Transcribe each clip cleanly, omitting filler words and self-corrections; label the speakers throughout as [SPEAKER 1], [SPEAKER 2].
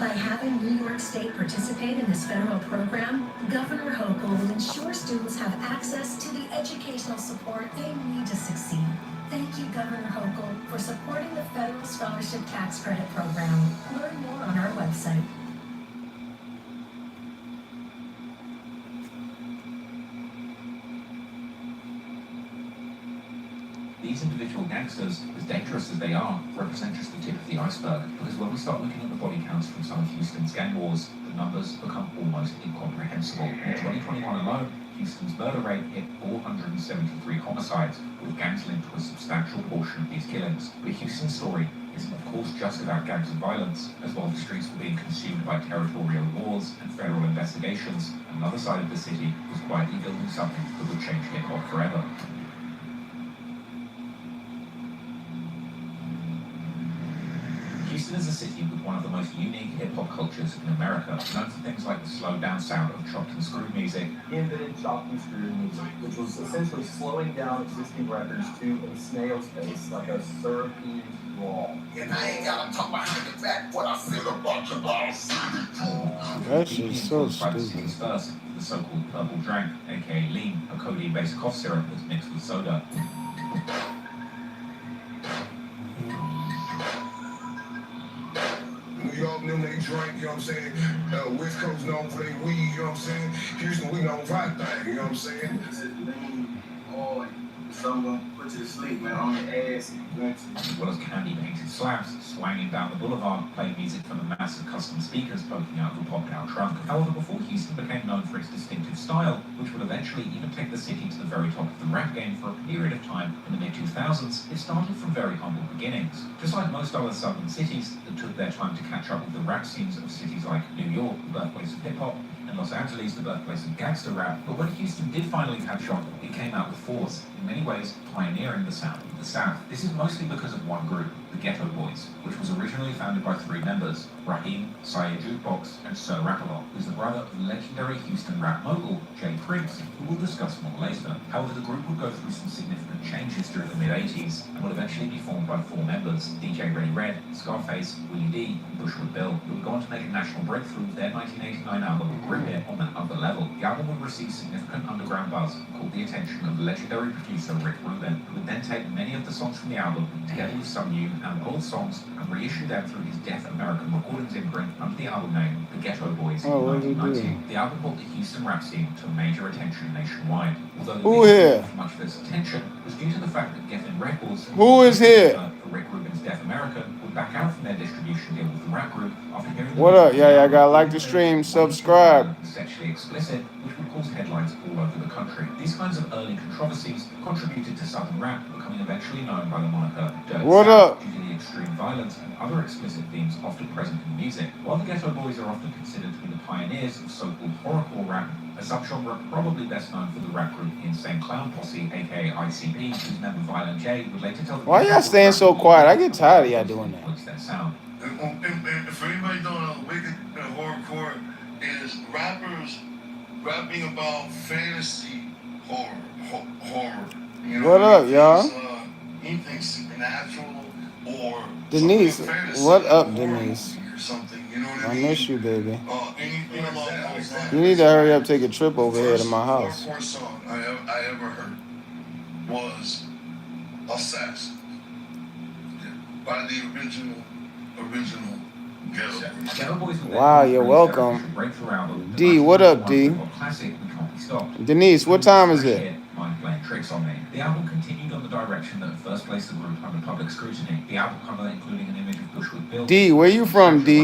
[SPEAKER 1] By having New York State participate in this federal program, Governor Hochul will ensure students have access to the educational support they need to succeed. Thank you, Governor Hochul, for supporting the Federal Scholarship Tax Credit Program. Learn more on our website.
[SPEAKER 2] These individual gangsters, as dangerous as they are, represent just the tip of the iceberg, because when we start looking at the body counts from some of Houston's gang wars, the numbers become almost incomprehensible. In 2021 alone, Houston's murder rate hit 473 homicides, with gangs linked to a substantial portion of these killings. But Houston's story isn't of course just about gangs and violence. As while the streets were being consumed by territorial wars and federal investigations, another side of the city was quietly building something that would change hip-hop forever. Houston is a city with one of the most unique hip-hop cultures in America, known for things like the slowed-down sound of chopped and screwed music.
[SPEAKER 3] He invented chopped and screwed music, which was essentially slowing down existing records to a snail's pace, like a syrupy drawl.
[SPEAKER 4] And I ain't gotta talk behind the back what I feel about your boss.
[SPEAKER 5] That shit's so stupid.
[SPEAKER 2] First, the so-called purple drank, aka lean, a codeine-based cough syrup that's mixed with soda.
[SPEAKER 4] New York, them they drink, you know what I'm saying? West Coast known for their weed, you know what I'm saying? Houston, we known for our thing, you know what I'm saying?
[SPEAKER 6] It's a lean, oil, someone put you to sleep, man, on your ass.
[SPEAKER 2] As well as candy-painted slabs swanging down the boulevard, playing music from the massive custom speakers poking out of the popped-out trunk. However, before Houston became known for its distinctive style, which would eventually even take the city to the very top of the rap game for a period of time in the mid-2000s, it started from very humble beginnings. Just like most other southern cities that took their time to catch up with the rap scenes of cities like New York, the birthplace of hip-hop, and Los Angeles, the birthplace of gangster rap, but when Houston did finally catch on, it came out with force, in many ways pioneering the sound of the South. This is mostly because of one group, the Ghetto Boys, which was originally founded by three members, Raheem, Sire Jukebox, and Sir Rap-A-Lot, who's the brother of legendary Houston rap mogul, Jay Prince, who we'll discuss more later. However, the group would go through some significant changes during the mid-80s, and would eventually be formed by four members, DJ Ready Red, Scarface, Willie D, and Bushwood Bill, who would go on to make a national breakthrough with their 1989 album, Grip It, on that other level. The album would receive significant underground buzz and caught the attention of legendary producer Rick Rubin, who would then take many of the songs from the album, together with some new and old songs, and reissue them through his Deaf American Recordings imprint under the album name The Ghetto Boys in 1990. The album brought the Houston rap scene to major attention nationwide. Although the reason for much of this attention was due to the fact that Geffen Records,
[SPEAKER 5] who is here?
[SPEAKER 2] For Rick Rubin's Deaf American, would back out from their distribution deal with the rap group after hearing
[SPEAKER 5] what up? Yeah, y'all gotta like the stream, subscribe.
[SPEAKER 2] Sexually explicit, which would cause headlines all over the country. These kinds of early controversies contributed to Southern rap becoming eventually known by the moniker Dirty
[SPEAKER 5] What
[SPEAKER 2] South
[SPEAKER 5] up?
[SPEAKER 2] due to the extreme violence and other explicit themes often present in music. While the Ghetto Boys are often considered to be the pioneers of so-called horrorcore rap, a subgenre probably best known for the rap group Insane Clown Posse, aka ICP, whose member Violent J would later tell the
[SPEAKER 5] Why y'all staying so quiet? I get tired of y'all doing that.
[SPEAKER 2] Their sound.
[SPEAKER 7] And for anybody don't know, wicked and horrorcore is rappers rapping about fantasy horror. You know,
[SPEAKER 5] What up, y'all?
[SPEAKER 7] Anything supernatural or
[SPEAKER 5] Denise,
[SPEAKER 7] fantasy,
[SPEAKER 5] what up,
[SPEAKER 7] horror
[SPEAKER 5] Denise?
[SPEAKER 7] movie or something, you know what I
[SPEAKER 5] I
[SPEAKER 7] mean?
[SPEAKER 5] miss you, baby.
[SPEAKER 7] Anything along those lines.
[SPEAKER 5] You need to hurry up, take a trip over here to my house.
[SPEAKER 7] The first horrorcore song I ever heard was Assassin by the original Ghetto Boys.
[SPEAKER 5] Wow, you're welcome. D, what up, D? Denise, what time is it?
[SPEAKER 2] Mind-playing tricks on me. The album continued on the direction that at first placed the group under public scrutiny. The album cover including an image of Bushwood Bill.
[SPEAKER 5] D, where you from, D?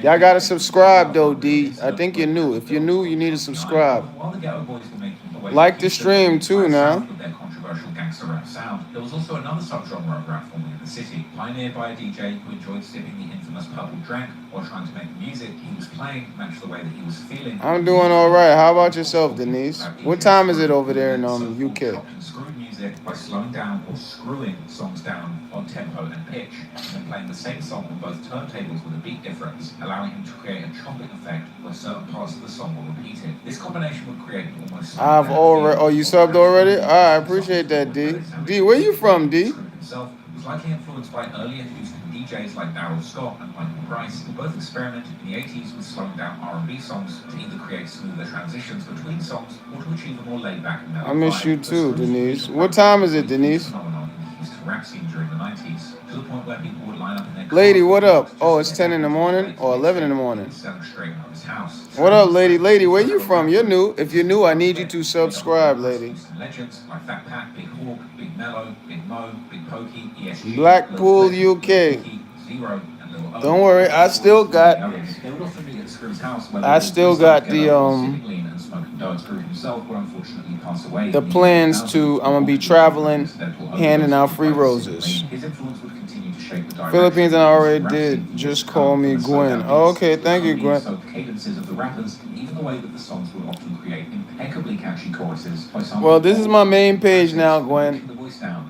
[SPEAKER 5] Y'all gotta subscribe though, D. I think you're new. If you're new, you need to subscribe.
[SPEAKER 2] While the Ghetto Boys were making the way
[SPEAKER 5] Like the stream too now.
[SPEAKER 2] with their controversial gangster rap sound, there was also another subgenre of rap forming in the city, pioneered by a DJ who enjoyed sipping the infamous purple drank while trying to make the music he was playing match the way that he was feeling.
[SPEAKER 5] I'm doing all right. How about yourself, Denise? What time is it over there in UK?
[SPEAKER 2] Screwed music by slowing down or screwing songs down on tempo and pitch, and then playing the same song on both turntables with a beat difference, allowing him to create a chopping effect where certain parts of the song were repeated. This combination would create almost.
[SPEAKER 5] I've already. Oh, you subbed already? All right, I appreciate that, D. D, where you from, D?
[SPEAKER 2] Himself was likely influenced by earlier Houston DJs like Daryl Scott and Michael Price both experimented in the 80s with slowing down R&B songs to either create smoother transitions between songs or to achieve a more laid-back and mellow
[SPEAKER 5] I miss
[SPEAKER 2] vibe.
[SPEAKER 5] you too, Denise. What time is it, Denise?
[SPEAKER 2] Phenomenon in the Houston rap scene during the 90s, to the point where people would line up in their
[SPEAKER 5] Lady,
[SPEAKER 2] cars
[SPEAKER 5] what up?
[SPEAKER 2] just
[SPEAKER 5] Oh,
[SPEAKER 2] to
[SPEAKER 5] it's
[SPEAKER 2] get
[SPEAKER 5] 10 in the
[SPEAKER 2] down to
[SPEAKER 5] morning
[SPEAKER 2] late
[SPEAKER 5] or 11 in the morning.
[SPEAKER 2] selling straight out of his house.
[SPEAKER 5] What up, lady? Lady, where you from? You're new. If you're new, I need you to subscribe, lady.
[SPEAKER 2] Houston legends like Fat Pat, Big Hawk, Big Mello, Big Mo, Big Pokey, ESG,
[SPEAKER 5] Blackpool,
[SPEAKER 2] Lil
[SPEAKER 5] UK.
[SPEAKER 2] Flip, Zero, and Lil O.
[SPEAKER 5] Don't worry, I still got
[SPEAKER 2] They would often meet at Screw's house where
[SPEAKER 5] I
[SPEAKER 2] they would
[SPEAKER 5] still
[SPEAKER 2] freestyle
[SPEAKER 5] got
[SPEAKER 2] together
[SPEAKER 5] the,
[SPEAKER 2] while sipping lean and smoking dope. Screw himself would unfortunately pass away
[SPEAKER 5] the
[SPEAKER 2] in
[SPEAKER 5] plans
[SPEAKER 2] 2000,
[SPEAKER 5] to I'm gonna be traveling, handing out free roses.
[SPEAKER 2] His influence would continue to shape the direction
[SPEAKER 5] Philippines, and I
[SPEAKER 2] of the
[SPEAKER 5] already
[SPEAKER 2] rap
[SPEAKER 5] did.
[SPEAKER 2] scene from
[SPEAKER 5] Just
[SPEAKER 2] years to
[SPEAKER 5] call
[SPEAKER 2] come,
[SPEAKER 5] me
[SPEAKER 2] from the slow
[SPEAKER 5] Gwen.
[SPEAKER 2] down
[SPEAKER 5] Oh,
[SPEAKER 2] beats,
[SPEAKER 5] okay,
[SPEAKER 2] the
[SPEAKER 5] thank you,
[SPEAKER 2] harmonies,
[SPEAKER 5] Gwen.
[SPEAKER 2] soaked cadences of the rappers, and even the way that the songs would often create impeccably catchy choruses.
[SPEAKER 5] Well, this is my main page now, Gwen,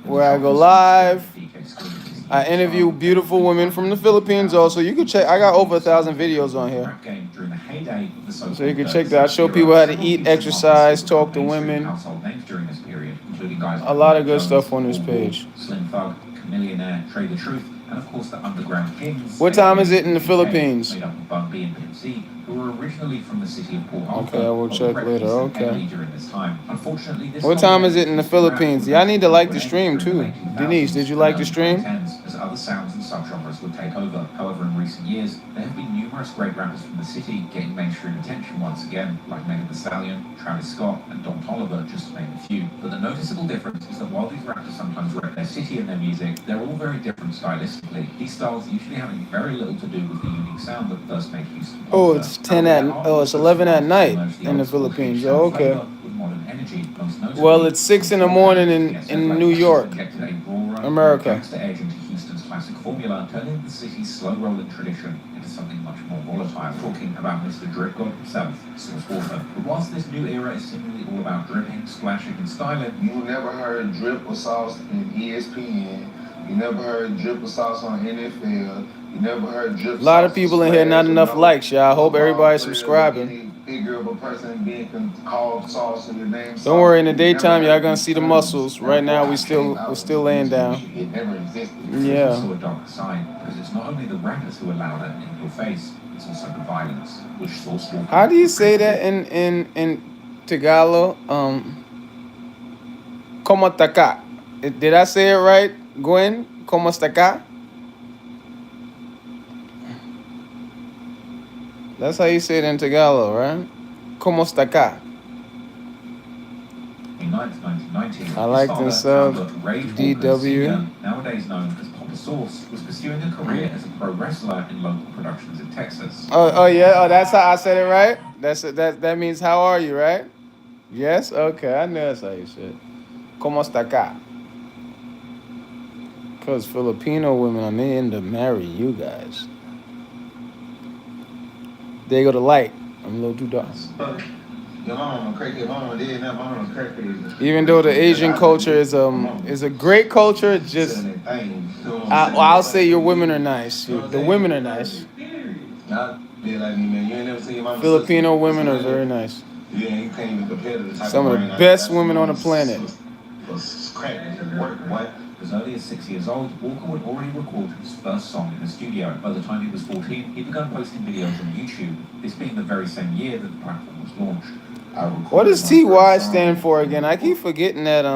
[SPEAKER 5] where I go live. I interview beautiful women from the Philippines also. You can check, I got over 1,000 videos on here. So you can check that. I show people how to eat, exercise, talk to women. A lot of good stuff on this page.
[SPEAKER 2] Slim Thug, Chameleonaire, Trey the Truth, and of course the Underground Kings.
[SPEAKER 5] What time is it in the Philippines?
[SPEAKER 2] Made up of Bun B and Pimp C, who were originally from the city of Port Arthur.
[SPEAKER 5] Okay, I will check later. Okay.
[SPEAKER 2] During this time. Unfortunately, this
[SPEAKER 5] What time is it in the Philippines? Yeah, I need to like the stream too. Denise, did you like the stream?
[SPEAKER 2] As other sounds and subgenres would take over. However, in recent years, there have been numerous great rappers from the city getting mainstream attention once again, like Megan Thee Stallion, Travis Scott, and Don Toliver, just to name a few. But the noticeable difference is that while these rappers sometimes rep their city and their music, they're all very different stylistically. These styles usually having very little to do with the unique sound that does make Houston popular.
[SPEAKER 5] Oh, it's 11 at night in the Philippines. Oh, okay. Well, it's 6 in the morning in New York, America.
[SPEAKER 2] Houston's classic formula, turning the city's slow-rolling tradition into something much more volatile. Talking about Mr. Drip God himself, Source Water. But whilst this new era is seemingly all about dripping, splashing, and styling,
[SPEAKER 4] You never heard drip or sauce in ESPN. You never heard drip or sauce on NFL. You never heard drip.
[SPEAKER 5] A lot of people in here, not enough likes, y'all. I hope everybody's subscribing.
[SPEAKER 4] Figure of a person being called sauce in the name.
[SPEAKER 5] Don't worry, in the daytime, y'all gonna see the muscles. Right now, we're still laying down.
[SPEAKER 4] It never existed.
[SPEAKER 5] Yeah.
[SPEAKER 2] also a darker side, because it's not only the rappers who are louder in your face, it's also the violence, which Source Water.
[SPEAKER 5] How do you say that in Tagalog? Como está ka? Did I say it right, Gwen? Como está ka? That's how you say it in Tagalog, right? Como está ka?
[SPEAKER 2] In 1990,
[SPEAKER 5] I like
[SPEAKER 2] his
[SPEAKER 5] this
[SPEAKER 2] father,
[SPEAKER 5] sub.
[SPEAKER 2] Rage Walker,
[SPEAKER 5] DW.
[SPEAKER 2] singer, nowadays known as Papa Source, was pursuing a career as a pro wrestler in local productions in Texas.
[SPEAKER 5] Oh yeah. Oh, that's how I said it, right? That means how are you, right? Yes. Okay, I know that's how you said it. Como está ka? Because Filipino women, I mean, to marry you guys. There you go, the light. I'm a little too dark.
[SPEAKER 6] Your mama crackhead, mama did that, mama crackhead.
[SPEAKER 5] Even though the Asian culture is a great culture, it's just I'll say your women are nice. The women are nice. Filipino women are very nice. Some of the best women on the planet.
[SPEAKER 2] As early as 6 years old, Walker would already record his first song in the studio. By the time he was 14, he began posting videos on YouTube, this being the very same year that the platform was launched.
[SPEAKER 5] What does TY stand for again? I keep forgetting that.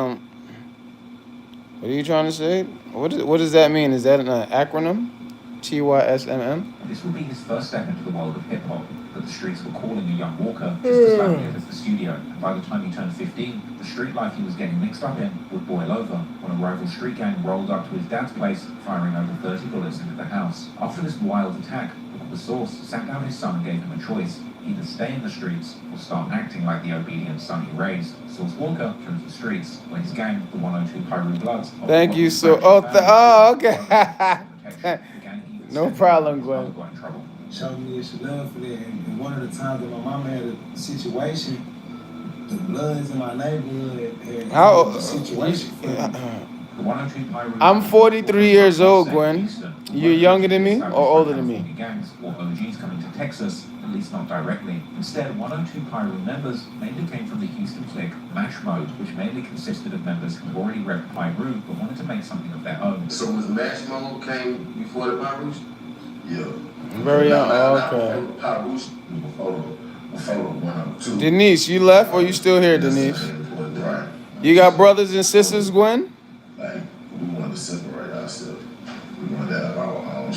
[SPEAKER 5] What are you trying to say? What does that mean? Is that an acronym? TYSMM?
[SPEAKER 2] This would be his first step into the world of hip-hop, but the streets were calling a young Walker just as loudly as the studio. And by the time he turned 15, the street life he was getting mixed up in would boil over when a rival street gang rolled up to his dad's place, firing over 30 bullets into the house. After this wild attack, the Source sat down his son and gave him a choice: either stay in the streets or start acting like the obedient son he raised. Source Walker chose the streets, where his gang, the 102 Pyru Bloods...
[SPEAKER 5] Thank you so... okay. No problem, Gwen.
[SPEAKER 8] Showed me that she loved for that. And one of the times that my mama had a situation, the Bloods in my neighborhood had a situation for me.
[SPEAKER 2] The 102 Pyro.
[SPEAKER 5] I'm 43 years old, Gwen.
[SPEAKER 2] Houston.
[SPEAKER 5] You're younger than me or older than me?
[SPEAKER 2] Gangs or OGs coming to Texas, at least not directly. Instead, 102 Pyro members mainly came from the Houston clique Mash Mode, which mainly consisted of members who already repped Pyro but wanted to make something of their own.
[SPEAKER 6] So was Mash Mode came before the Pyros?
[SPEAKER 7] Yeah.
[SPEAKER 5] Very young. Oh, okay.
[SPEAKER 7] Pyros before the 102.
[SPEAKER 5] Denise, you left or you still here, Denise?
[SPEAKER 7] Right.
[SPEAKER 5] You got brothers and sisters, Gwen?
[SPEAKER 7] Like, we wanted to separate ourselves. We wanted to have our own,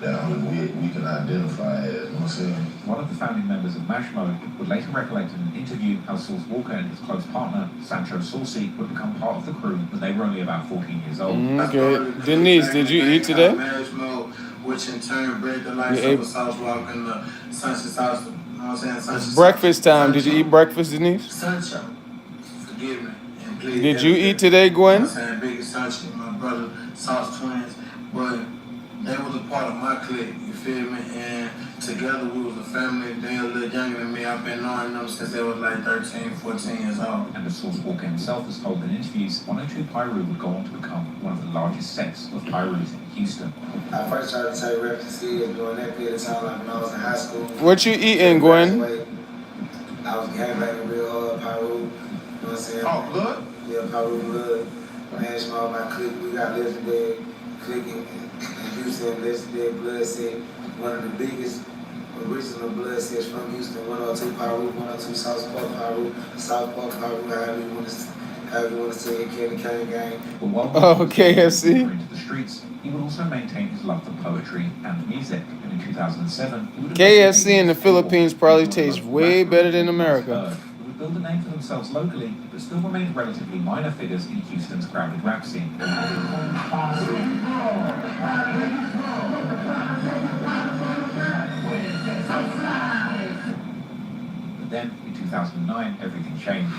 [SPEAKER 7] that only we can identify as, you know what I'm saying?
[SPEAKER 2] One of the founding members of Mash Mode would later recollect in an interview how Sauce Walker and his close partner, Sancho Saucy, would become part of the crew when they were only about 14 years old.
[SPEAKER 5] Okay. Denise, did you eat today?
[SPEAKER 6] Marriage Mode, which in turn bred the likes of Sauce Walker and the Sunshine Sauce. You know what I'm saying?
[SPEAKER 5] It's breakfast time. Did you eat breakfast, Denise?
[SPEAKER 6] Sancho, forgive me. And please,
[SPEAKER 5] Did you eat today,
[SPEAKER 6] You know
[SPEAKER 5] Gwen?
[SPEAKER 6] what I'm saying? Biggest Sancho, my brother, Sauce twins. But they was a part of my clique, you feel me? And together we was a family. They a little younger than me. I've been knowing them since they was like 13, 14 years old.
[SPEAKER 2] And as Sauce Walker himself has told in interviews, 102 Pyro would go on to become one of the largest sets of Pyros in Houston.
[SPEAKER 8] I first tried to take references during that period of time, like when I was in high school.
[SPEAKER 5] What you eating, Gwen?
[SPEAKER 8] I was gangbanging real hard, Pyro. You know what I'm saying?
[SPEAKER 7] Oh, blood?
[SPEAKER 8] Yeah, Pyro blood. Mash Mode, my clique. We got legendary clique in Houston, legendary blood set. One of the biggest original blood sets from Houston. 102 Pyro, 102 South Park Pyro, South Park Pyro, however you want to say it, Candy Cane Gang.
[SPEAKER 2] But while
[SPEAKER 5] KFC.
[SPEAKER 2] into the streets, he would also maintain his love for poetry and music. And in 2007, he would
[SPEAKER 5] KFC in the Philippines probably tastes way better than America.
[SPEAKER 2] He would build a name for themselves locally, but still remained relatively minor figures in Houston's crowded rap scene. But then, in 2009, everything changed.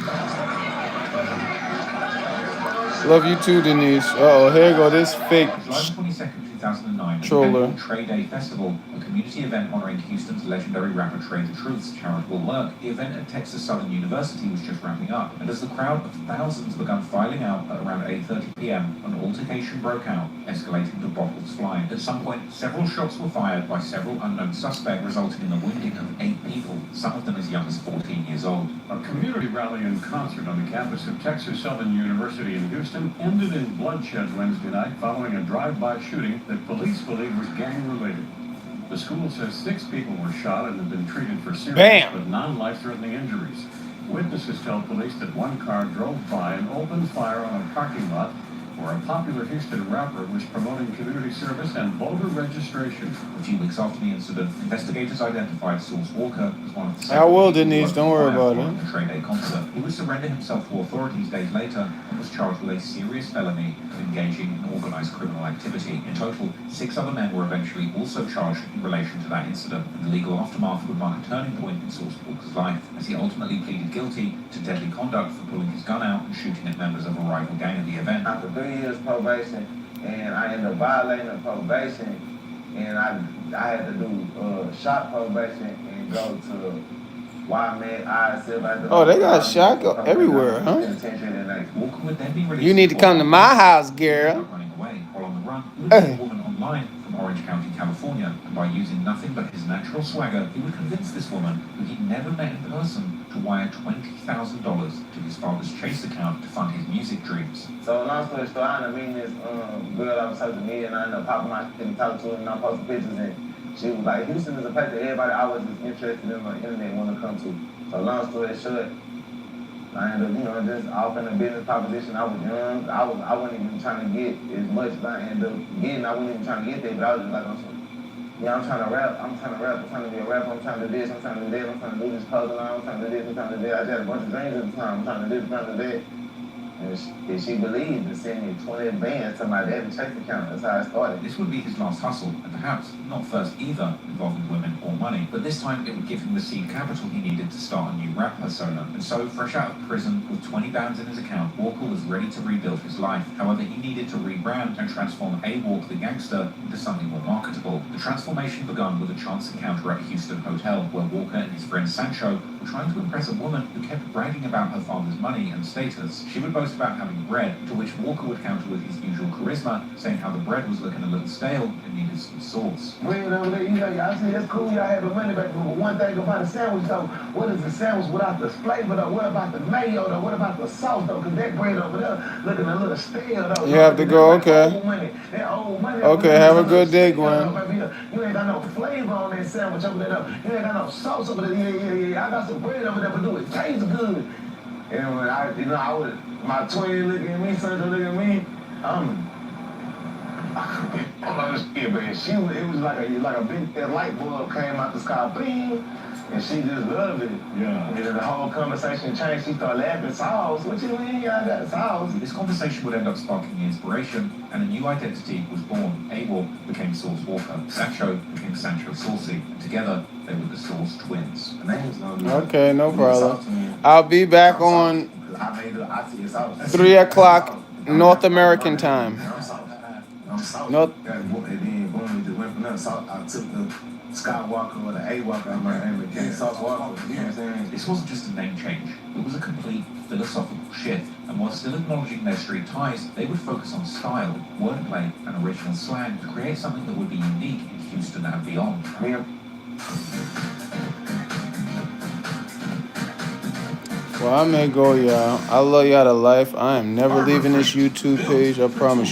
[SPEAKER 5] Love you too, Denise. Uh-oh, here go this fake
[SPEAKER 2] July 22nd, 2009,
[SPEAKER 5] Troller.
[SPEAKER 2] at the Trade Day Festival, a community event honoring Houston's legendary rapper Trey the Truth's charitable work. The event at Texas Southern University was just wrapping up, and as the crowd of thousands began filing out at around 8:30 p.m., an altercation broke out, escalating to bottles flying. At some point, several shots were fired by several unknown suspects, resulting in the wounding of 8 people, some of them as young as 14 years old.
[SPEAKER 9] A community rally and concert on the campus of Texas Southern University in Houston ended in bloodshed Wednesday night following a drive-by shooting that police believe was gang-related. The school says 6 people were shot and have been treated for serious but non-life-threatening injuries. Witnesses tell police that one car drove by and opened fire on a parking lot where a popular Houston rapper was promoting community service and voter registration.
[SPEAKER 2] A few weeks after the incident, investigators identified Sauce Walker as one of the
[SPEAKER 5] I will, Denise. Don't worry about it.
[SPEAKER 2] The Trade Day concert. He would surrender himself to authorities days later and was charged with a serious felony of engaging in organized criminal activity. In total, 6 other men were eventually also charged in relation to that incident. And the legal aftermath would mark a turning point in Sauce Walker's life, as he ultimately pleaded guilty to deadly conduct for pulling his gun out and shooting at members of a rival gang at the event.
[SPEAKER 10] After 3 years probation, and I ended up violating the probation, and I had to do shot probation and go to YMAD, ISF.
[SPEAKER 5] Oh, they got shot everywhere, huh?
[SPEAKER 2] Walker would then be released.
[SPEAKER 5] You need to come to my house, girl.
[SPEAKER 2] Running away. While on the run, he would meet a woman online from Orange County, California, and by using nothing but his natural swagger, he would convince this woman, who he'd never met in person, to wire $20,000 to his father's Chase account to fund his music dreams.
[SPEAKER 10] So long story short, I ended up meeting this girl on social media, and I ended up popping my shit and talking to her, and I posted pictures, and she was like, Houston is a place that everybody I was just interested in on the internet want to come to. So long story short, I ended up, just off in a business proposition. I was young. I wasn't even trying to get as much as I ended up getting. I wasn't even trying to get there, but I was just like, I'm trying to rap. I'm trying to be a rapper. I'm trying to do this. I'm trying to do that. I'm trying to do this puzzle line. I'm trying to do this. I'm trying to do that. I just had a bunch of dreams at the time. I'm trying to do this, I'm trying to do that. And she believed and sent me 20 bands to my dad's Chase account. That's how I started.
[SPEAKER 2] This would be his last hustle, and perhaps not first either involving women or money, but this time it would give him the seed capital he needed to start a new rap persona. And so, fresh out of prison with 20 bands in his account, Walker was ready to rebuild his life. However, he needed to rebrand and transform A-Walk the gangster into something more marketable. The transformation began with a chance encounter at a Houston hotel, where Walker and his friend Sancho were trying to impress a woman who kept bragging about her father's money and status. She would boast just about having bread, to which Walker would counter with his usual charisma, saying how the bread was looking a little stale and needed some sauce.
[SPEAKER 10] Bread over there, y'all see, that's cool, y'all have the money back, but one thing about a sandwich, though, what is a sandwich without the flavor, though? What about the mayo, though? What about the sauce, though? Because that bread over there looking a little stale, though.
[SPEAKER 5] You have to go, okay.
[SPEAKER 10] Old money
[SPEAKER 5] Okay, have a good day, Gwen.
[SPEAKER 10] You ain't got no flavor on that sandwich over there, though. You ain't got no sauce over there. Yeah. I got some bread over there, but do it tastes good. And when I would, my twin looking at me, Sandra looking at me, I don't understand, man. It was like a big light bulb came out the sky, bing, and she just loved it.
[SPEAKER 9] Yeah.
[SPEAKER 10] And then the whole conversation changed. She started laughing. Sauce? What you mean? I got sauce.
[SPEAKER 2] This conversation would end up sparking inspiration, and a new identity was born. Abel became Sauce Walker. Sancho became Sancho Saucy. And together, they were the Sauce Twins.
[SPEAKER 10] The name's not
[SPEAKER 5] Okay, no problem. I'll be back on 3 o'clock North American time.
[SPEAKER 10] I'm South.
[SPEAKER 5] Nope.
[SPEAKER 10] And then boom, we just went from there. So I took the Skywalker or the A-Walker, I name became South Walker. You know what I'm saying?
[SPEAKER 2] This wasn't just a name change. It was a complete philosophical shift. And while still acknowledging their street ties, they would focus on style, wordplay, and original slang to create something that would be unique in Houston and beyond.
[SPEAKER 5] Well, I may go, y'all. I love y'all to life. I am never leaving this YouTube page. I promise you.